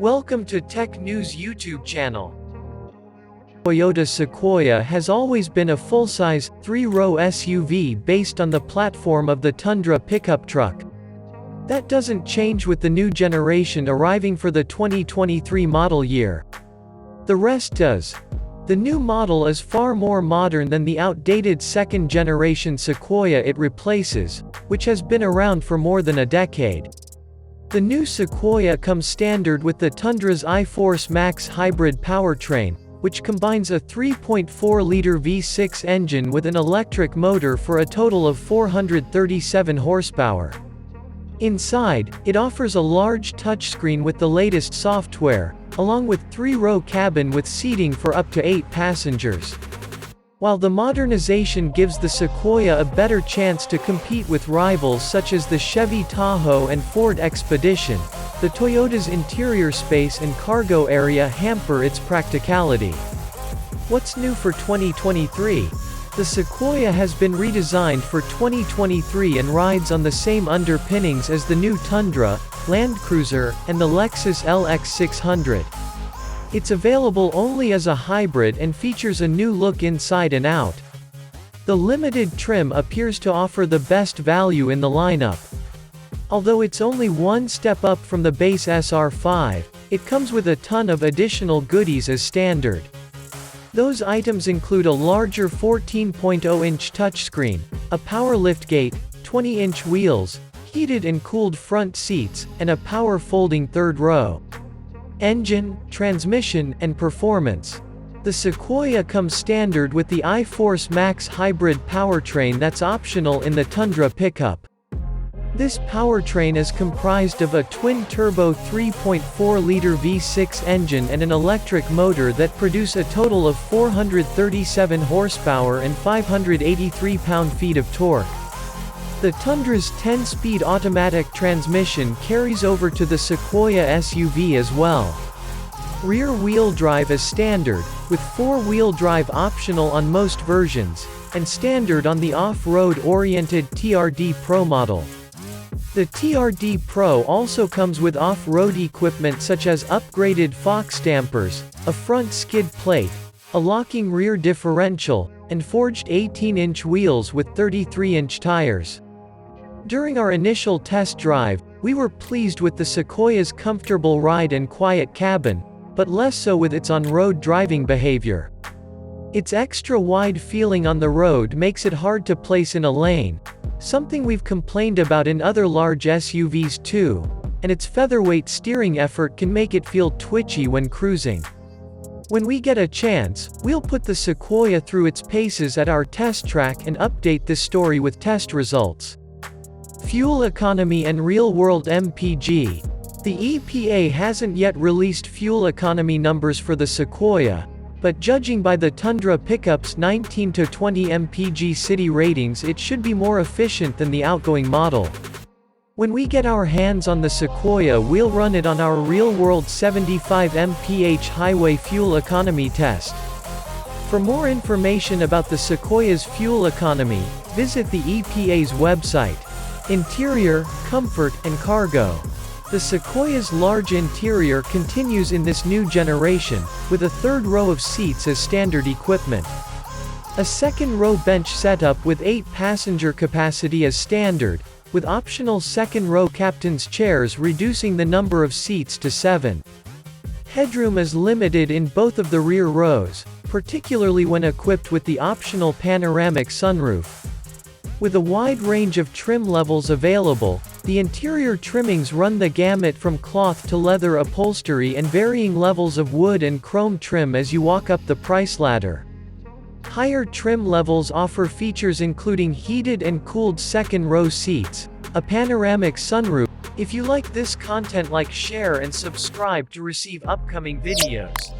Welcome to Tech News YouTube channel. Toyota Sequoia has always been a full-size, three-row SUV based on the platform of the Tundra pickup truck. That doesn't change with the new generation arriving for the 2023 model year. The rest does. The new model is far more modern than the outdated second-generation Sequoia it replaces, which has been around for more than a decade. The new Sequoia comes standard with the Tundra's iForce Max hybrid powertrain, which combines a 3.4-liter V6 engine with an electric motor for a total of 437 horsepower. Inside, it offers a large touchscreen with the latest software, along with three-row cabin with seating for up to 8 passengers. While the modernization gives the Sequoia a better chance to compete with rivals such as the Chevy Tahoe and Ford Expedition, the Toyota's interior space and cargo area hamper its practicality. What's new for 2023? The Sequoia has been redesigned for 2023 and rides on the same underpinnings as the new Tundra, Land Cruiser, and the Lexus LX600. It's available only as a hybrid and features a new look inside and out. The limited trim appears to offer the best value in the lineup. Although it's only one step up from the base SR5, it comes with a ton of additional goodies as standard. Those items include a larger 14.0-inch touchscreen, a power liftgate, 20-inch wheels, heated and cooled front seats, and a power folding third row. Engine, transmission, and performance. The Sequoia comes standard with the iForce Max hybrid powertrain that's optional in the Tundra pickup. This powertrain is comprised of a twin-turbo 3.4-liter V6 engine and an electric motor that produce a total of 437 horsepower and 583 pound-feet of torque. The Tundra's 10-speed automatic transmission carries over to the Sequoia SUV as well. Rear-wheel drive is standard, with four-wheel drive optional on most versions, and standard on the off-road oriented TRD Pro model. The TRD Pro also comes with off-road equipment such as upgraded Fox dampers, a front skid plate, a locking rear differential, and forged 18-inch wheels with 33-inch tires. During our initial test drive, we were pleased with the Sequoia's comfortable ride and quiet cabin, but less so with its on-road driving behavior. Its extra-wide feeling on the road makes it hard to place in a lane, something we've complained about in other large SUVs too, and its featherweight steering effort can make it feel twitchy when cruising. When we get a chance, we'll put the Sequoia through its paces at our test track and update this story with test results. Fuel economy and real-world MPG. The EPA hasn't yet released fuel economy numbers for the Sequoia, but judging by the Tundra pickup's 19 to 20 mpg city ratings, it should be more efficient than the outgoing model. When we get our hands on the Sequoia, we'll run it on our real-world 75 mph highway fuel economy test. For more information about the Sequoia's fuel economy, visit the EPA's website. Interior, comfort, and cargo. The Sequoia's large interior continues in this new generation, with a third row of seats as standard equipment. A second-row bench setup with 8-passenger capacity as standard, with optional second-row captain's chairs reducing the number of seats to 7. Headroom is limited in both of the rear rows, particularly when equipped with the optional panoramic sunroof. With a wide range of trim levels available, the interior trimmings run the gamut from cloth to leather upholstery and varying levels of wood and chrome trim as you walk up the price ladder. Higher trim levels offer features including heated and cooled second-row seats, a panoramic sunroof. If you like this content, like, share and subscribe to receive upcoming videos.